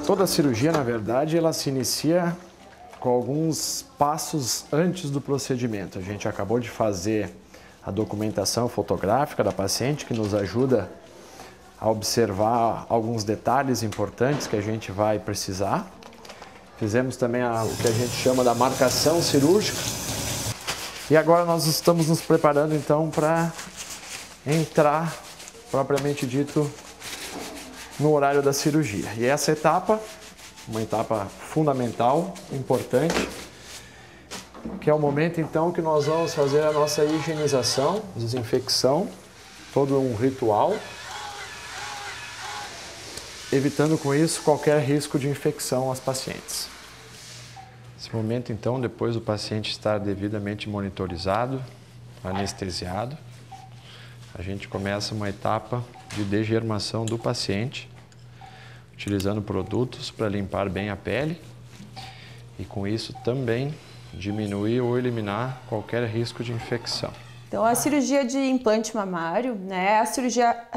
Toda cirurgia, na verdade, ela se inicia com alguns passos antes do procedimento. A gente acabou de fazer a documentação fotográfica da paciente, que nos ajuda a observar alguns detalhes importantes que a gente vai precisar. Fizemos também o que a gente chama da marcação cirúrgica. E agora nós estamos nos preparando então para entrar, propriamente dito, no horário da cirurgia. E essa etapa, uma etapa fundamental, importante, que é o momento então que nós vamos fazer a nossa higienização, desinfecção, todo um ritual, evitando com isso qualquer risco de infecção às pacientes. Nesse momento então, depois do paciente estar devidamente monitorizado, anestesiado, a gente começa uma etapa de degermação do paciente, utilizando produtos para limpar bem a pele e com isso também diminuir ou eliminar qualquer risco de infecção. Então, a cirurgia de implante mamário, né,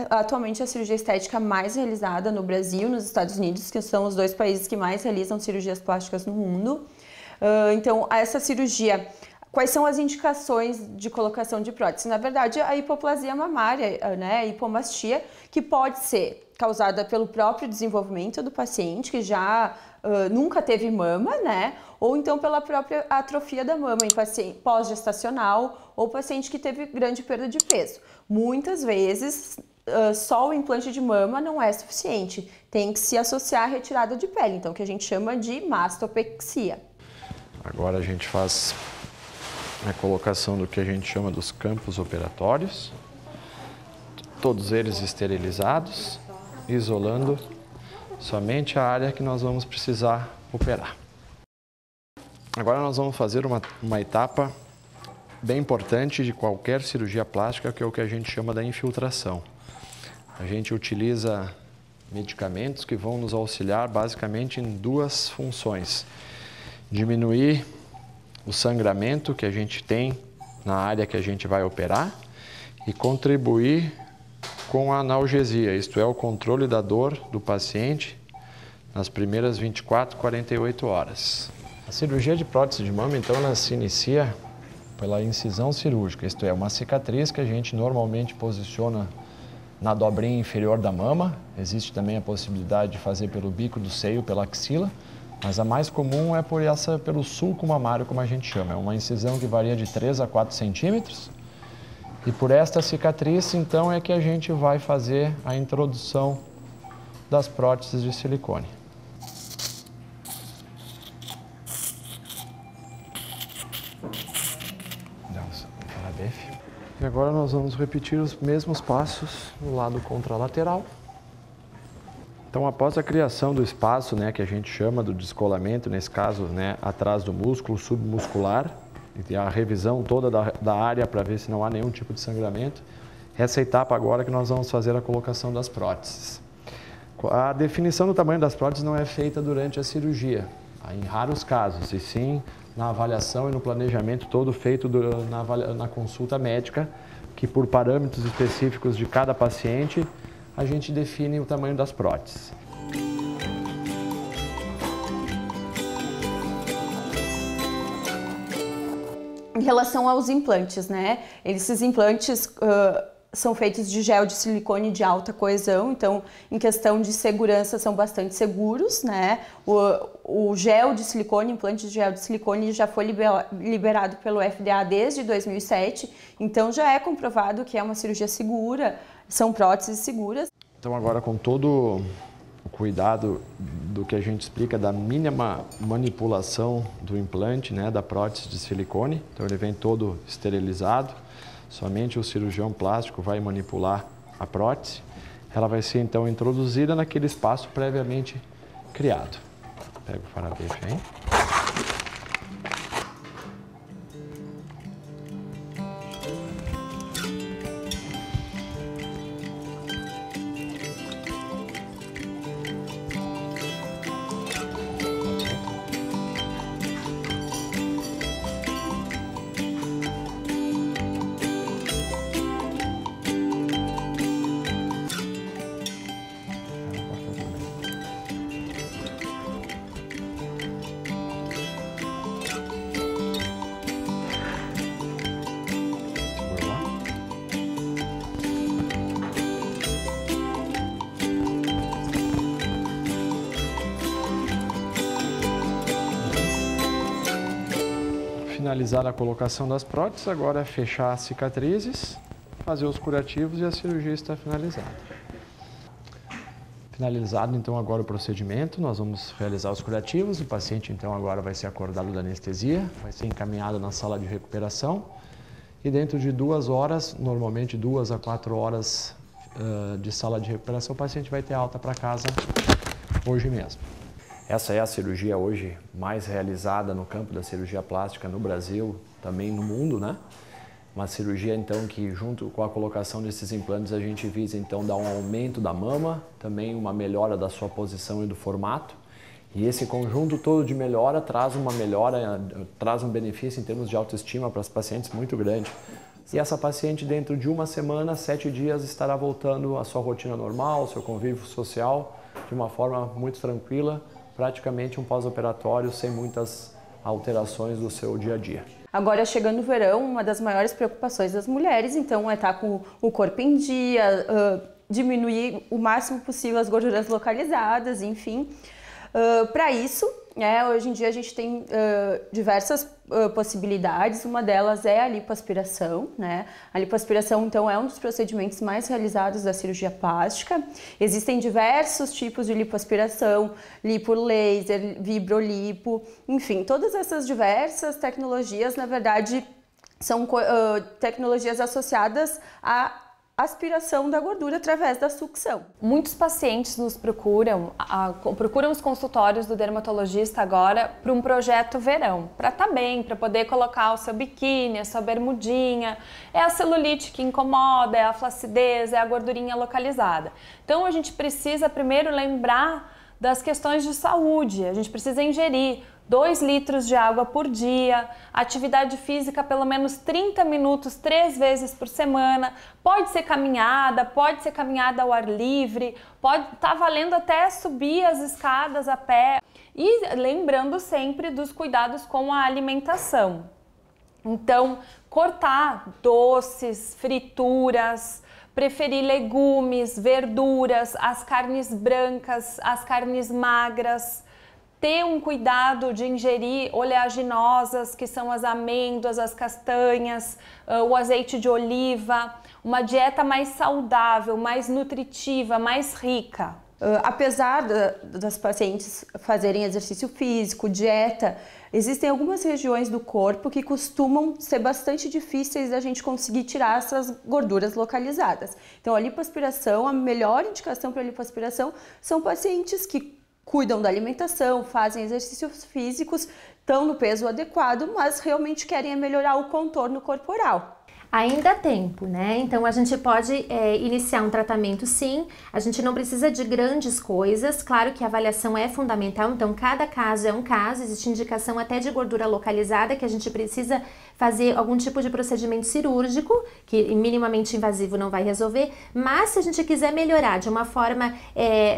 atualmente a cirurgia estética mais realizada no Brasil, nos Estados Unidos, que são os dois países que mais realizam cirurgias plásticas no mundo. Então, essa cirurgia, quais são as indicações de colocação de prótese? Na verdade, a hipoplasia mamária, né, a hipomastia, que pode ser causada pelo próprio desenvolvimento do paciente, que já nunca teve mama, né, ou então pela própria atrofia da mama em paciente pós-gestacional ou paciente que teve grande perda de peso. Muitas vezes, só o implante de mama não é suficiente, tem que se associar à retirada de pele, então que a gente chama de mastopexia. Agora a gente faz a colocação do que a gente chama dos campos operatórios, todos eles esterilizados, isolando somente a área que nós vamos precisar operar. Agora nós vamos fazer uma etapa bem importante de qualquer cirurgia plástica, que é o que a gente chama da infiltração. A gente utiliza medicamentos que vão nos auxiliar basicamente em duas funções: diminuir o sangramento que a gente tem na área que a gente vai operar e contribuir com a analgesia, isto é, o controle da dor do paciente nas primeiras 24, 48 horas. A cirurgia de prótese de mama, então, ela se inicia pela incisão cirúrgica, isto é, uma cicatriz que a gente normalmente posiciona na dobrinha inferior da mama. Existe também a possibilidade de fazer pelo bico do seio, pela axila, mas a mais comum é pelo sulco mamário, como a gente chama. É uma incisão que varia de 3 a 4 centímetros. E por esta cicatriz, então, é que a gente vai fazer a introdução das próteses de silicone. E agora nós vamos repetir os mesmos passos no lado contralateral. Então, após a criação do espaço, né, que a gente chama do descolamento, nesse caso, né, atrás do músculo submuscular, e a revisão toda da área para ver se não há nenhum tipo de sangramento, essa etapa agora que nós vamos fazer a colocação das próteses. A definição do tamanho das próteses não é feita durante a cirurgia, em raros casos, e sim na avaliação e no planejamento todo feito na consulta médica, que por parâmetros específicos de cada paciente, a gente define o tamanho das próteses. Em relação aos implantes, né? Esses implantes são feitos de gel de silicone de alta coesão, então, em questão de segurança, são bastante seguros, né? O gel de silicone, implante de gel de silicone, já foi liberado pelo FDA desde 2007, então já é comprovado que é uma cirurgia segura, são próteses seguras. Então, agora, com todo o cuidado do que a gente explica da mínima manipulação do implante, né, da prótese de silicone, então ele vem todo esterilizado, somente o cirurgião plástico vai manipular a prótese, ela vai ser então introduzida naquele espaço previamente criado. Pega o farabefe aí. Finalizada a colocação das próteses, agora é fechar as cicatrizes, fazer os curativos e a cirurgia está finalizada. Finalizado então agora o procedimento, nós vamos realizar os curativos, o paciente então agora vai ser acordado da anestesia, vai ser encaminhado na sala de recuperação e dentro de 2 horas, normalmente 2 a 4 horas de sala de recuperação, o paciente vai ter alta para casa hoje mesmo. Essa é a cirurgia hoje mais realizada no campo da cirurgia plástica no Brasil, também no mundo, né? Uma cirurgia então que junto com a colocação desses implantes a gente visa então dar um aumento da mama, também uma melhora da sua posição e do formato. E esse conjunto todo de melhora traz um benefício em termos de autoestima para as pacientes muito grande. E essa paciente dentro de 1 semana, 7 dias estará voltando à sua rotina normal, ao seu convívio social, de uma forma muito tranquila, praticamente um pós-operatório sem muitas alterações do seu dia a dia. Agora, chegando o verão, uma das maiores preocupações das mulheres, então, é estar com o corpo em dia, diminuir o máximo possível as gorduras localizadas, enfim. Para isso, hoje em dia a gente tem diversas possibilidades, uma delas é a lipoaspiração, né? A lipoaspiração, então, é um dos procedimentos mais realizados da cirurgia plástica. Existem diversos tipos de lipoaspiração, lipolaser, vibrolipo, enfim, todas essas diversas tecnologias, na verdade, são tecnologias associadas à aspiração da gordura através da sucção. Muitos pacientes nos procuram os consultórios do dermatologista agora para um projeto verão, para estar bem, para poder colocar o seu biquíni, a sua bermudinha. É a celulite que incomoda, é a flacidez, é a gordurinha localizada. Então a gente precisa primeiro lembrar das questões de saúde, a gente precisa ingerir 2 litros de água por dia, atividade física pelo menos 30 minutos 3 vezes por semana, pode ser caminhada ao ar livre, pode estar valendo até subir as escadas a pé e lembrando sempre dos cuidados com a alimentação. Então, cortar doces, frituras, preferir legumes, verduras, as carnes brancas, as carnes magras, ter um cuidado de ingerir oleaginosas, que são as amêndoas, as castanhas, o azeite de oliva, uma dieta mais saudável, mais nutritiva, mais rica. Apesar das pacientes fazerem exercício físico, dieta, existem algumas regiões do corpo que costumam ser bastante difíceis da gente conseguir tirar essas gorduras localizadas. Então, a lipoaspiração, a melhor indicação para a lipoaspiração são pacientes que cuidam da alimentação, fazem exercícios físicos, estão no peso adequado, mas realmente querem melhorar o contorno corporal. Ainda há tempo, né? Então a gente pode iniciar um tratamento sim, a gente não precisa de grandes coisas, claro que a avaliação é fundamental, então cada caso é um caso, existe indicação até de gordura localizada que a gente precisa fazer algum tipo de procedimento cirúrgico, que minimamente invasivo não vai resolver, mas se a gente quiser melhorar de uma forma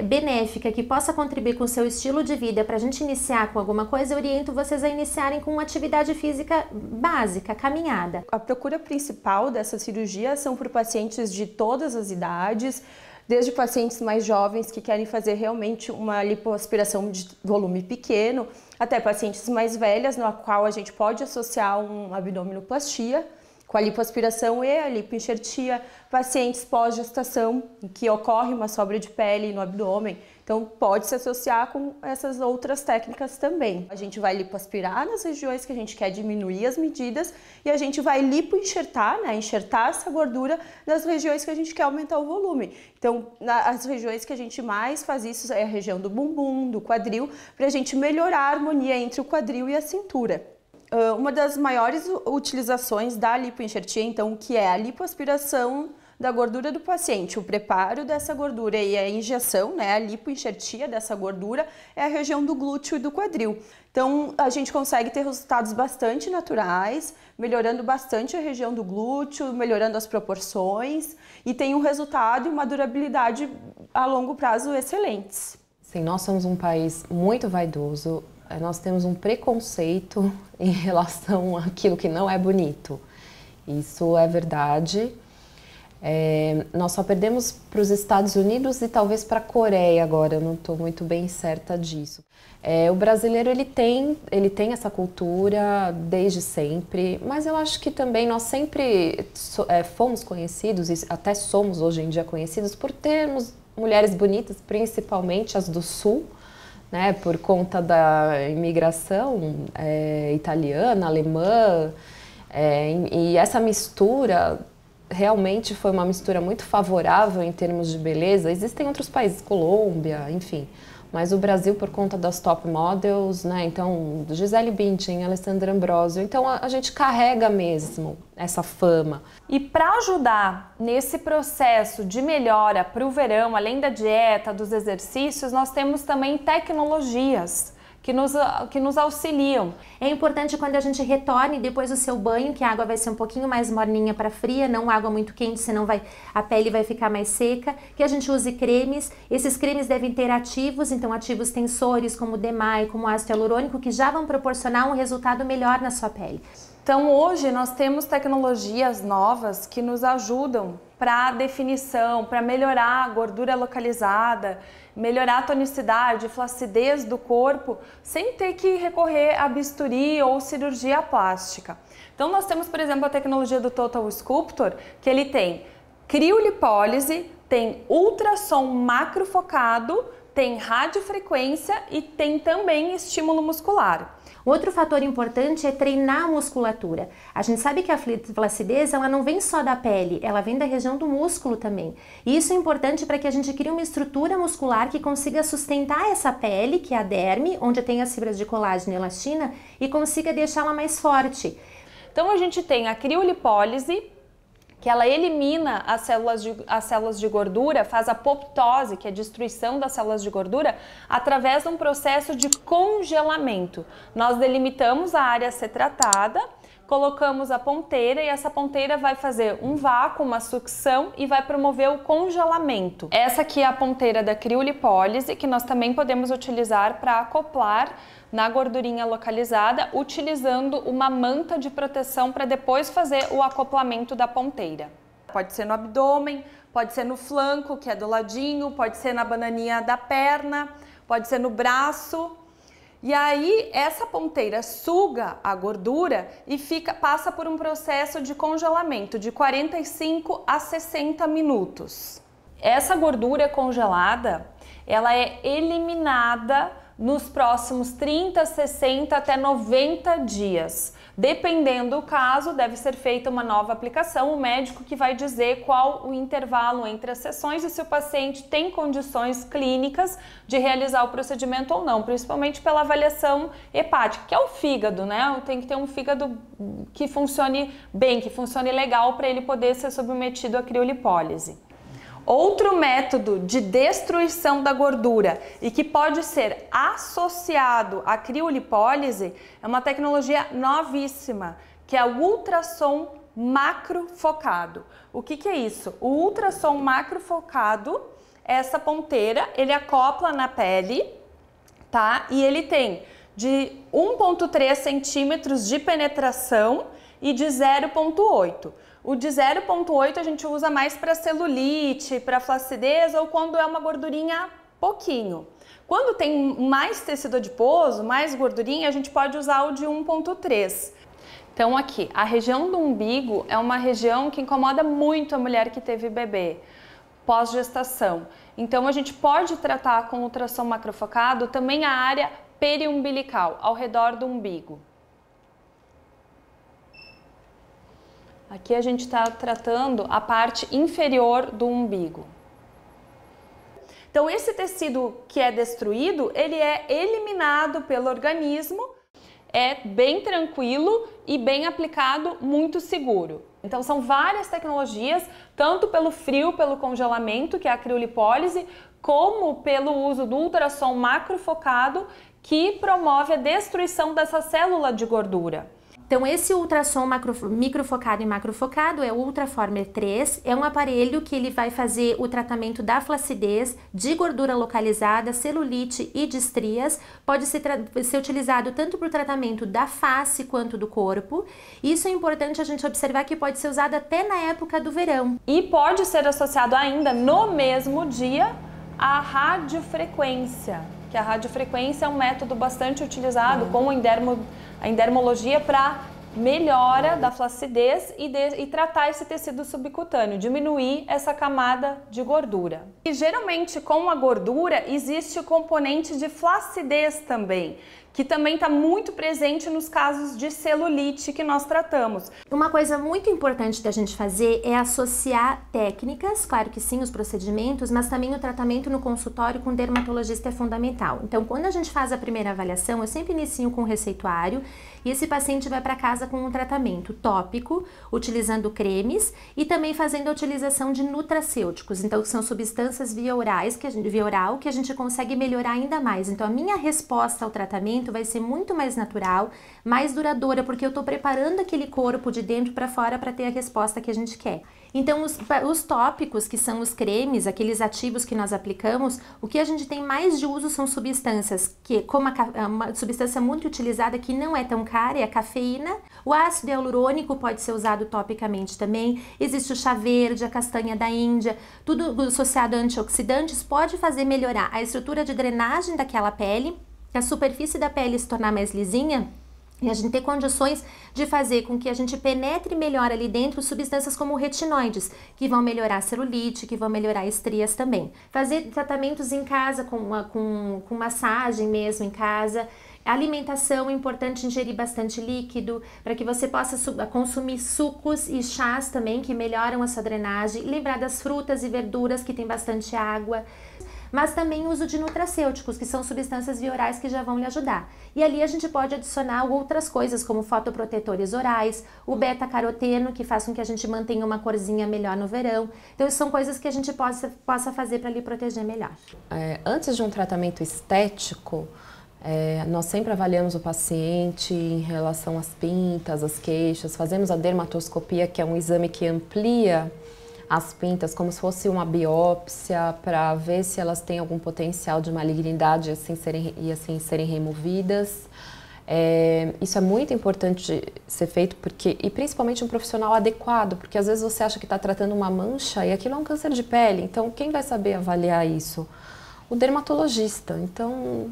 benéfica, que possa contribuir com o seu estilo de vida, para a gente iniciar com alguma coisa, eu oriento vocês a iniciarem com uma atividade física básica, caminhada. A procura principal dessa cirurgia são por pacientes de todas as idades, desde pacientes mais jovens que querem fazer realmente uma lipoaspiração de volume pequeno, até pacientes mais velhas, na qual a gente pode associar uma abdominoplastia com a lipoaspiração e a lipoenxertia, pacientes pós-gestação, em que ocorre uma sobra de pele no abdômen, então pode se associar com essas outras técnicas também. A gente vai lipoaspirar nas regiões que a gente quer diminuir as medidas e a gente vai lipoenxertar, né, enxertar essa gordura nas regiões que a gente quer aumentar o volume. Então, as regiões que a gente mais faz isso é a região do bumbum, do quadril, para a gente melhorar a harmonia entre o quadril e a cintura. Uma das maiores utilizações da lipoenxertia, então, que é a lipoaspiração da gordura do paciente, o preparo dessa gordura e a injeção, né, a lipoenxertia dessa gordura é a região do glúteo e do quadril. Então, a gente consegue ter resultados bastante naturais, melhorando bastante a região do glúteo, melhorando as proporções e tem um resultado e uma durabilidade a longo prazo excelentes. Sim, nós somos um país muito vaidoso, nós temos um preconceito em relação àquilo que não é bonito. Isso é verdade. Nós só perdemos para os Estados Unidos e talvez para a Coreia agora, eu não estou muito bem certa disso. O brasileiro ele tem essa cultura desde sempre, mas eu acho que também nós sempre fomos conhecidos, e até somos hoje em dia conhecidos por termos mulheres bonitas, principalmente as do Sul, né, por conta da imigração italiana, alemã, e essa mistura realmente foi uma mistura muito favorável em termos de beleza. Existem outros países, Colômbia, enfim, mas o Brasil, por conta das top models, né, então Gisele Bündchen, Alessandra Ambrosio, então a gente carrega mesmo essa fama. E para ajudar nesse processo de melhora para o verão, além da dieta, dos exercícios, nós temos também tecnologias que nos auxiliam. É importante quando a gente retorne depois do seu banho, que a água vai ser um pouquinho mais morninha para fria, não água muito quente, senão a pele vai ficar mais seca, que a gente use cremes. Esses cremes devem ter ativos, então ativos tensores como DMAI, como ácido hialurônico, que já vão proporcionar um resultado melhor na sua pele. Então hoje nós temos tecnologias novas que nos ajudam para definição, para melhorar a gordura localizada, melhorar a tonicidade, flacidez do corpo, sem ter que recorrer a bisturi ou cirurgia plástica. Então nós temos, por exemplo, a tecnologia do Total Sculptor, que ele tem criolipólise, tem ultrassom macrofocado, tem radiofrequência e tem também estímulo muscular. Outro fator importante é treinar a musculatura. A gente sabe que a flacidez ela não vem só da pele, ela vem da região do músculo também. E isso é importante para que a gente crie uma estrutura muscular que consiga sustentar essa pele, que é a derme, onde tem as fibras de colágeno e elastina, e consiga deixá-la mais forte. Então a gente tem a criolipólise, que ela elimina as células de gordura, faz a apoptose, que é a destruição das células de gordura, através de um processo de congelamento. Nós delimitamos a área a ser tratada, colocamos a ponteira e essa ponteira vai fazer um vácuo, uma sucção e vai promover o congelamento. Essa aqui é a ponteira da criolipólise, que nós também podemos utilizar para acoplar na gordurinha localizada, utilizando uma manta de proteção para depois fazer o acoplamento da ponteira. Pode ser no abdômen, pode ser no flanco, que é do ladinho, pode ser na bananinha da perna, pode ser no braço. E aí essa ponteira suga a gordura e passa por um processo de congelamento de 45 a 60 minutos. Essa gordura congelada, ela é eliminada nos próximos 30, 60 até 90 dias. Dependendo do caso, deve ser feita uma nova aplicação, o médico que vai dizer qual o intervalo entre as sessões e se o paciente tem condições clínicas de realizar o procedimento ou não, principalmente pela avaliação hepática, que é o fígado, né? Tem que ter um fígado que funcione bem, que funcione legal para ele poder ser submetido à criolipólise. Outro método de destruição da gordura e que pode ser associado à criolipólise é uma tecnologia novíssima, que é o ultrassom macrofocado. O que é isso? O ultrassom macrofocado é essa ponteira, ele acopla na pele, tá? E ele tem de 1,3 centímetros de penetração e de 0,8. O de 0,8 a gente usa mais para celulite, para flacidez ou quando é uma gordurinha pouquinho. Quando tem mais tecido adiposo, mais gordurinha, a gente pode usar o de 1,3. Então aqui, a região do umbigo é uma região que incomoda muito a mulher que teve bebê pós-gestação. Então a gente pode tratar com ultrassom macrofocado também a área periumbilical, ao redor do umbigo. Aqui a gente está tratando a parte inferior do umbigo. Então esse tecido que é destruído, ele é eliminado pelo organismo, é bem tranquilo e bem aplicado, muito seguro. Então são várias tecnologias, tanto pelo frio, pelo congelamento, que é a criolipólise, como pelo uso do ultrassom macrofocado, que promove a destruição dessa célula de gordura. Então, esse ultrassom microfocado e macrofocado é o Ultraformer 3, é um aparelho que ele vai fazer o tratamento da flacidez, de gordura localizada, celulite e de estrias, pode ser utilizado tanto para o tratamento da face quanto do corpo. Isso é importante a gente observar que pode ser usado até na época do verão. E pode ser associado ainda no mesmo dia à radiofrequência, que a radiofrequência é um método bastante utilizado com a endermologia para melhora da flacidez e tratar esse tecido subcutâneo, diminuir essa camada de gordura. E geralmente com a gordura existe o componente de flacidez também, que também está muito presente nos casos de celulite que nós tratamos. Uma coisa muito importante da gente fazer é associar técnicas, claro que sim, os procedimentos, mas também o tratamento no consultório com o dermatologista é fundamental. Então, quando a gente faz a primeira avaliação, eu sempre inicio com o receituário e esse paciente vai para casa com um tratamento tópico, utilizando cremes e também fazendo a utilização de nutracêuticos, então que são substâncias via oral que a gente consegue melhorar ainda mais. Então, a minha resposta ao tratamento vai ser muito mais natural, mais duradoura, porque eu estou preparando aquele corpo de dentro para fora para ter a resposta que a gente quer. Então, os tópicos, que são os cremes, aqueles ativos que nós aplicamos, o que a gente tem mais de uso são substâncias que, como uma substância muito utilizada que não é tão cara, é a cafeína. O ácido hialurônico pode ser usado topicamente também. Existe o chá verde, a castanha da Índia, tudo associado a antioxidantes pode fazer melhorar a estrutura de drenagem daquela pele, a superfície da pele se tornar mais lisinha e a gente ter condições de fazer com que a gente penetre melhor ali dentro substâncias como retinoides, que vão melhorar a celulite, que vão melhorar estrias também. Fazer tratamentos em casa, com massagem mesmo em casa. A alimentação é importante ingerir bastante líquido, para que você possa consumir sucos e chás também, que melhoram a sua drenagem. Lembrar das frutas e verduras, que tem bastante água. Mas também o uso de nutracêuticos, que são substâncias via orais que já vão lhe ajudar. E ali a gente pode adicionar outras coisas, como fotoprotetores orais, o beta-caroteno, que faz com que a gente mantenha uma corzinha melhor no verão. Então, são coisas que a gente possa fazer para lhe proteger melhor. Antes de um tratamento estético, nós sempre avaliamos o paciente em relação às pintas, às queixas, fazemos a dermatoscopia, que é um exame que amplia as pintas como se fosse uma biópsia para ver se elas têm algum potencial de malignidade e assim serem removidas. Isso é muito importante ser feito e principalmente um profissional adequado, porque às vezes você acha que está tratando uma mancha e aquilo é um câncer de pele, então quem vai saber avaliar isso? O dermatologista. Então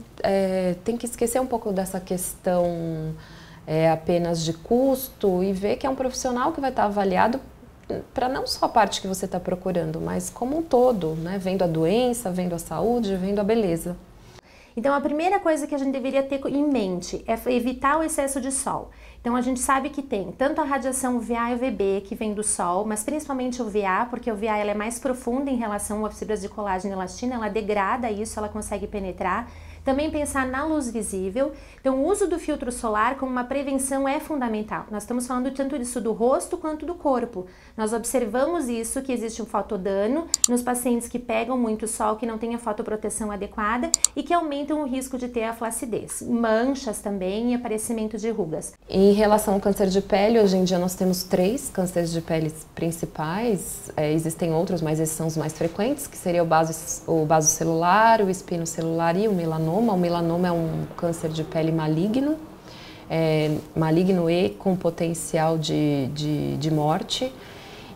tem que esquecer um pouco dessa questão apenas de custo e ver que é um profissional que vai estar avaliado para não só a parte que você está procurando, mas como um todo, né? Vendo a doença, vendo a saúde, vendo a beleza. Então, a primeira coisa que a gente deveria ter em mente é evitar o excesso de sol. Então, a gente sabe que tem tanto a radiação UVA e UVB que vem do sol, mas principalmente o UVA, porque o UVA ela é mais profunda em relação às fibras de colágeno e elastina, ela degrada isso, ela consegue penetrar. Também pensar na luz visível. Então, o uso do filtro solar como uma prevenção é fundamental. Nós estamos falando tanto disso do rosto quanto do corpo. Nós observamos isso, que existe um fotodano nos pacientes que pegam muito sol, que não têm a fotoproteção adequada e que aumentam o risco de ter a flacidez. Manchas também e aparecimento de rugas. Em relação ao câncer de pele, hoje em dia nós temos 3 cânceres de pele principais. Existem outros, mas esses são os mais frequentes, que seria o basocelular, o espinocelular e o melanoma. O melanoma é um câncer de pele maligno, maligno e com potencial de morte,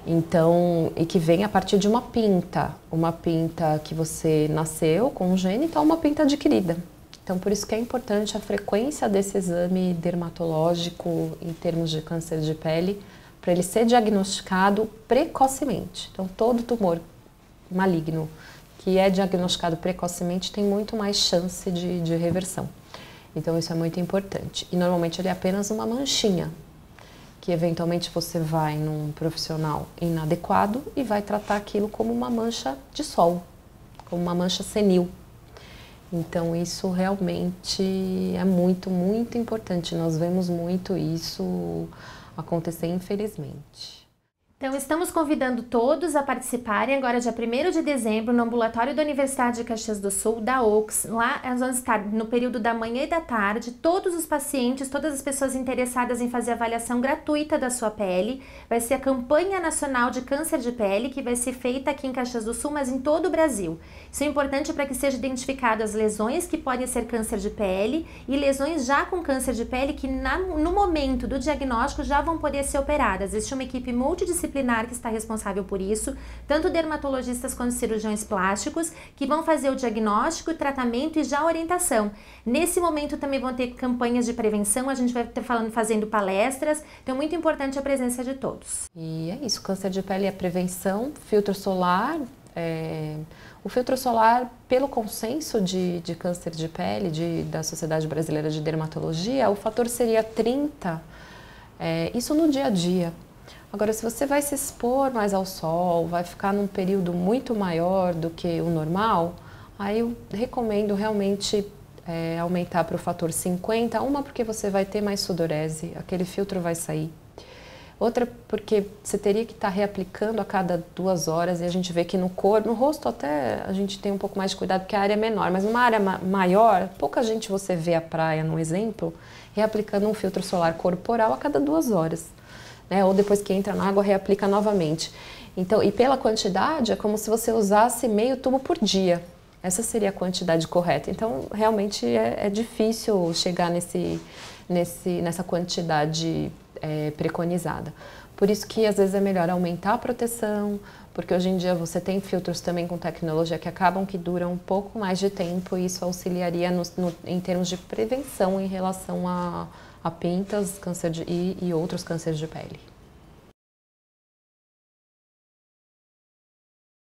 então, e que vem a partir de uma pinta que você nasceu congênita ou uma pinta adquirida. Então, por isso que é importante a frequência desse exame dermatológico em termos de câncer de pele, para ele ser diagnosticado precocemente. Então, todo tumor maligno que é diagnosticado precocemente tem muito mais chance de reversão. Então isso é muito importante. E normalmente ele é apenas uma manchinha, que eventualmente você vai num profissional inadequado e vai tratar aquilo como uma mancha de sol, como uma mancha senil. Então isso realmente é muito, muito importante. Nós vemos muito isso acontecer, infelizmente. Então, estamos convidando todos a participarem agora, dia 1º de dezembro, no ambulatório da Universidade de Caxias do Sul, da UX. Lá nós vamos estar no período da manhã e da tarde. Todos os pacientes, todas as pessoas interessadas em fazer avaliação gratuita da sua pele. Vai ser a campanha nacional de câncer de pele, que vai ser feita aqui em Caxias do Sul, mas em todo o Brasil. Isso é importante para que sejam identificadas as lesões que podem ser câncer de pele e lesões já com câncer de pele que no momento do diagnóstico já vão poder ser operadas. Existe uma equipe multidisciplinar que está responsável por isso, tanto dermatologistas quanto cirurgiões plásticos, que vão fazer o diagnóstico, o tratamento e já a orientação. Nesse momento também vão ter campanhas de prevenção, a gente vai estar fazendo palestras, então é muito importante a presença de todos. E é isso, câncer de pele é prevenção, filtro solar. O filtro solar, pelo consenso de câncer de pele da Sociedade Brasileira de Dermatologia, o fator seria 30, isso no dia a dia. Agora, se você vai se expor mais ao sol, vai ficar num período muito maior do que o normal, aí eu recomendo realmente aumentar para o fator 50, uma porque você vai ter mais sudorese, aquele filtro vai sair. Outra porque você teria que estar reaplicando a cada 2 horas e a gente vê que no corpo, no rosto até a gente tem um pouco mais de cuidado porque a área é menor, mas numa área maior, pouca gente você vê a praia, no exemplo, reaplicando um filtro solar corporal a cada 2 horas. Ou depois que entra na água, reaplica novamente. Então, e pela quantidade, é como se você usasse meio tubo por dia. Essa seria a quantidade correta. Então, realmente é difícil chegar nessa quantidade preconizada. Por isso que, às vezes, é melhor aumentar a proteção, porque hoje em dia você tem filtros também com tecnologia que acabam que duram um pouco mais de tempo e isso auxiliaria em termos de prevenção em relação a pintas, câncer e outros cânceres de pele.